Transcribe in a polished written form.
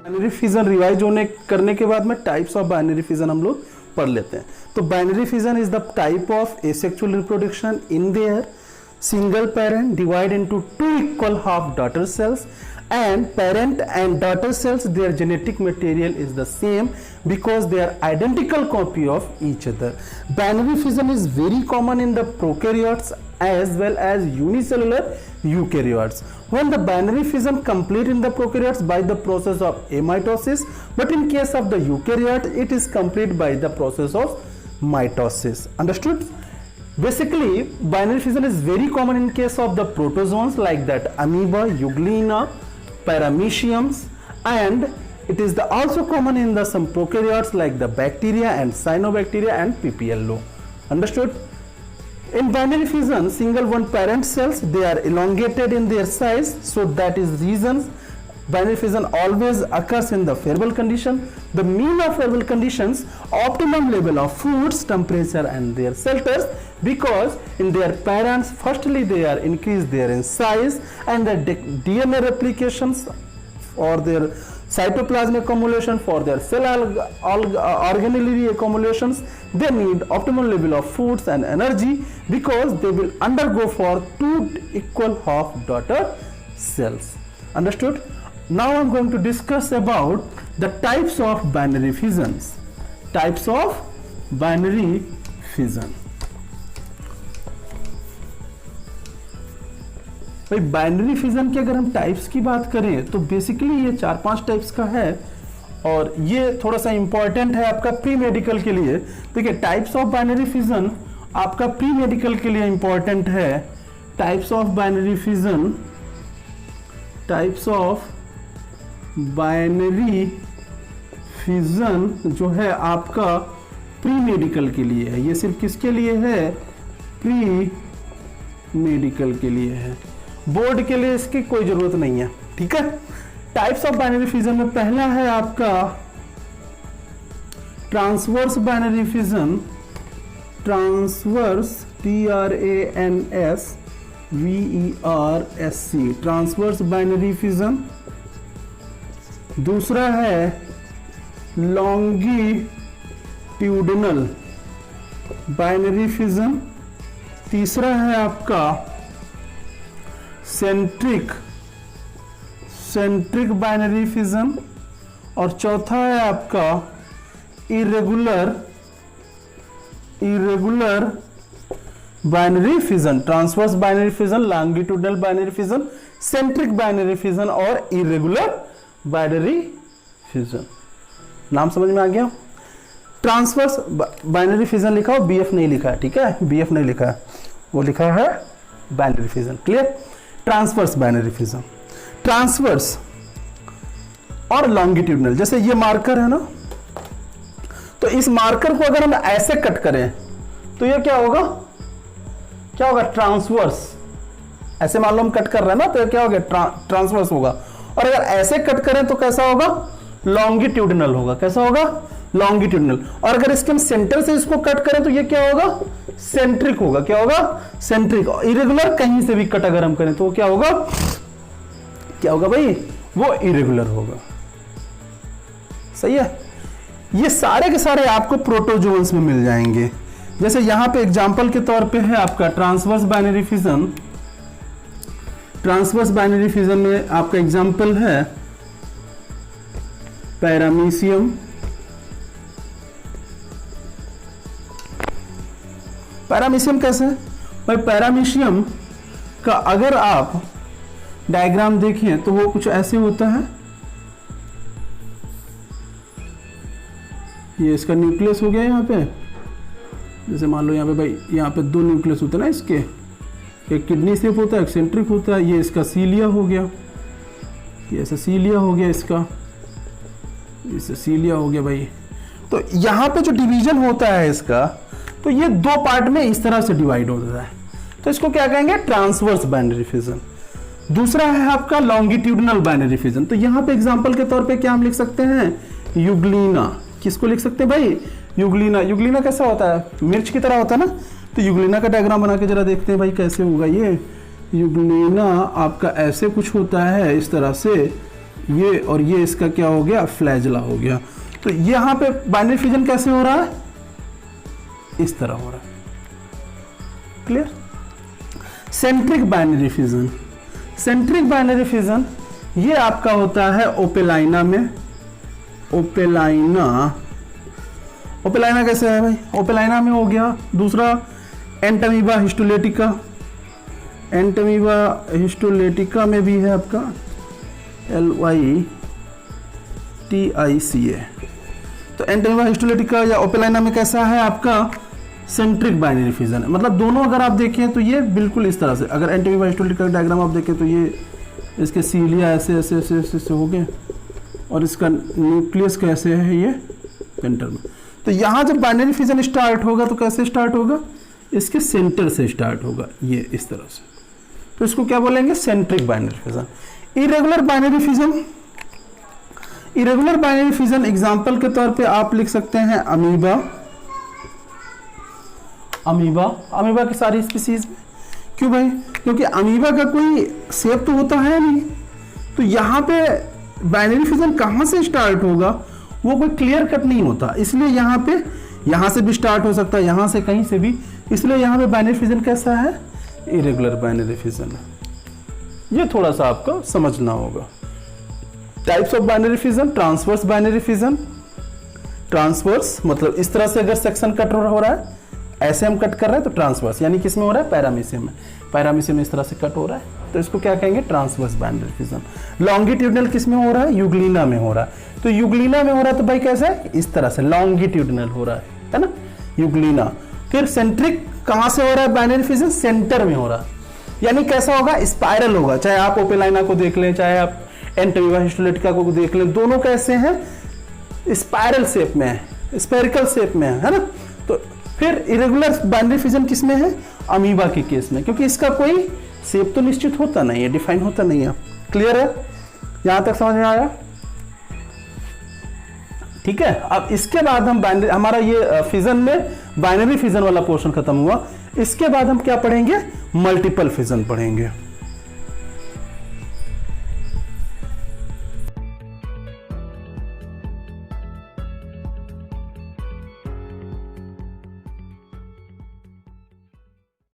Binary fission revise होने करने के बाद में टाइप्स ऑफ बाइनरी फिजन हम लोग पढ़ लेते हैं। तो binary fission is the type of asexual reproduction in their single parent divide into two equal half daughter cells, and parent and daughter cells, their genetic material is the same because they are identical copy of each other. Binary fission is very common in the prokaryotes as well as unicellular eukaryotes. When the binary fission complete in the prokaryotes by the process of amitosis, but in case of the eukaryote it is complete by the process of mitosis. Understood? Basically, binary fission is very common in case of the protozoans like that amoeba, euglena, parameciums, and it is also common in the some prokaryotes like the bacteria and cyanobacteria and pplo. Understood? In binary fission, single one parent cells, they are elongated in their size, so that is reasons binary fission always occurs in the favorable condition. The mean of favorable conditions, optimum level of foods, temperature and their shelters, because in their parents firstly they are increased there in size, and the DNA replications or their cytoplasmic accumulation, for their cell organelle accumulations, they need optimal level of foods and energy because they will undergo for two equal half daughter cells. Understood? Now I am going to discuss about the types of binary fissions. Types of binary fission. भाई binary fission की अगर हम types की बात करें तो basically ये 4-5 types का है, और ये थोड़ा सा इंपॉर्टेंट है आपका प्री मेडिकल के लिए। देखिए टाइप्स ऑफ बाइनरी फिजन आपका प्री मेडिकल के लिए इंपॉर्टेंट है। Types of binary fission, types of binary fission जो है आपका प्री मेडिकल के लिए है। ये सिर्फ किसके लिए है? प्री मेडिकल के लिए है, बोर्ड के लिए इसकी कोई जरूरत नहीं है। ठीक है। टाइप्स ऑफ बाइनरी फिजन में पहला है आपका transverse binary fission, transverse TRANSVERSC, transverse binary fission. दूसरा है लॉन्गिट्यूडिनल बाइनरी फिजन। तीसरा है आपका सेंट्रिक बाइनरी फिजन, और चौथा है आपका irregular binary fission. Transverse binary fission, longitudinal binary fission, centric binary fission और इरेगुलर बाइनरी फिजन। नाम समझ में आ गया? ट्रांसवर्स बाइनरी फिजन लिखा हो, BF नहीं लिखा है। ठीक है, BF नहीं लिखा है, वो लिखा है binary fission. Clear? Transverse binary fission, transverse और लॉन्गिट्यूडिनल। जैसे ये मार्कर है ना, तो इस मार्कर को अगर हम ऐसे कट करें तो ये क्या होगा? क्या होगा? ट्रांसवर्स। ऐसे मान लो हम कट कर रहे हैं ना, तो ये क्या होगा? ट्रांसवर्स होगा। और अगर ऐसे कट करें तो कैसा होगा? लॉन्गिट्यूडिनल होगा। कैसा होगा? लॉन्गिट्यूडिनल। और अगर इसके हम सेंटर से इसको कट करें तो ये क्या होगा? सेंट्रिक होगा। क्या होगा? सेंट्रिक। इरेगुलर कहीं से भी कट अगर हम करें तो क्या होगा? क्या होगा भाई? वो इरेगुलर होगा। सही है। ये सारे के सारे आपको प्रोटोजोन्स में मिल जाएंगे। जैसे यहां पे एग्जांपल के तौर पे है आपका transverse binary fission. Transverse binary fission में आपका एग्जांपल है पैरामीशियम, पैरामीशियम कैसे? भाई पैरामीशियम का अगर आप डायग्राम देखें तो वो कुछ ऐसे होता है। ये इसका न्यूक्लियस हो गया यहाँ पे। जैसे मान लो यहाँ पे भाई, यहाँ पे 2 न्यूक्लियस होते हैं ना इसके, एक किडनी शेप होता है, एक्सेंट्रिक होता है। ये इसका सीलिया हो गया, ये ऐसा सीलिया हो गया, इसका इससे सीलिया हो गया भाई। तो यहाँ पे जो डिवीजन होता है इसका, तो ये 2 पार्ट में इस तरह से डिवाइड होता है। तो इसको क्या कहेंगे? Transverse binary fission. दूसरा है आपका लॉन्गिट्यूडिनल बाइनरी फिजन। तो यहाँ पे एग्जांपल के तौर पे क्या हम लिख सकते हैं? यूग्लिना। किसको लिख सकते हैं भाई? यूग्लिना। यूग्लिना कैसा होता है? मिर्च की तरह होता है ना। तो यूग्लिना का डायग्राम बना के जरा देखते हैं भाई कैसे होगा ये। यूग्लिना आपका ऐसे कुछ होता है, इस तरह से। ये और ये इसका क्या हो गया, फ्लैजला हो गया। तो यहां पे बाइनरी फिजन कैसे हो रहा है, इस तरह हो रहा है। Clear. Centric binary fission, centric binary fission ये आपका होता है ओपेलाइना में। ओपेलाइना, ओपेलाइना कैसे है भाई, ओपेलाइना में हो गया। दूसरा एंटमीबा हिस्टोलेटिका, एंटमीबा हिस्टोलेटिका में भी है आपका LYTICA। तो एंटमीबा हिस्टोलेटिका या ओपेलाइना में कैसा है आपका सेंट्रिक बाइनरी फिजन है। मतलब दोनों अगर आप देखें तो ये बिल्कुल इस तरह से, अगर एंटमीबा हिस्टोलेटिका का डायग्राम आप देखें तो ये इसके सीलिया ऐसे ऐसे ऐसे ऐसे, ऐसे हो गए और इसका न्यूक्लियस कैसे है ये सेंटर में। तो यहाँ जब बाइनरी फिजन स्टार्ट होगा तो कैसे स्टार्ट होगा, इसके सेंटर से स्टार्ट होगा, ये इस तरह से। तो इसको क्या बोलेंगे, centric binary fission. Irregular binary fission, irregular binary fission example के तौर पे आप लिख सकते हैं अमीबा, अमीबा, अमीबा की सारी स्पीसीज में। क्यों भाई, क्योंकि अमीबा का कोई शेप तो होता है नहीं, तो यहाँ पे बाइनरी फिजन कहाँ से स्टार्ट होगा वो कोई क्लियर कट नहीं होता, इसलिए यहाँ पे यहाँ से भी स्टार्ट हो सकता है, यहाँ से कहीं से भी, इसलिए यहाँ पे बाइनरी फिजन कैसा है, इरेगुलर बाइनरी फिजन है। ये थोड़ा सा आपको समझना होगा। Types of binary fission, transverse binary fission. Transverse मतलब इस तरह से अगर सेक्शन कट हो रहा है, ऐसे हम कट कर रहे हैं तो ट्रांसवर्स, यानी किस में हो रहा है, पैरामीशियम में, पैरामीशियम में इस तरह से कट हो रहा है तो इसको क्या कहेंगे, ट्रांसवर्स बाइनरी फिजन। लॉन्गिट्यूडनल किस में हो रहा है, यूग्लिना में हो रहा है। तो यूग्लिना में हो रहा है तो भाई कैसा है, इस तरह से लॉन्गिट्यूडनल हो रहा है ना, यूग्लिना। फिर सेंट्रिक कहां से हो रहा है बाइनरी फिजन, सेंटर में हो रहा है, यानी कैसा होगा, स्पाइरल होगा। चाहे आप ओपेलाइना को देख लें, चाहे आप एंटमीबा हिस्टोलेटिका को देख लें, दोनों कैसे हैं, स्पाइरल शेप में है, स्फेरिकल शेप में है ना। तो फिर इरेगुलर बाइनरी फिजन किस में है, अमीबा के केस में, क्योंकि इसका कोई शेप तो निश्चित होता नहीं है, डिफाइन होता नहीं है। क्लियर है, यहां तक समझ में आया, ठीक है। अब इसके बाद हम बाइनरी, हमारा ये फिजन में बाइनरी फिजन वाला पोर्शन खत्म हुआ। इसके बाद हम क्या पढ़ेंगे, मल्टीपल फिजन पढ़ेंगे।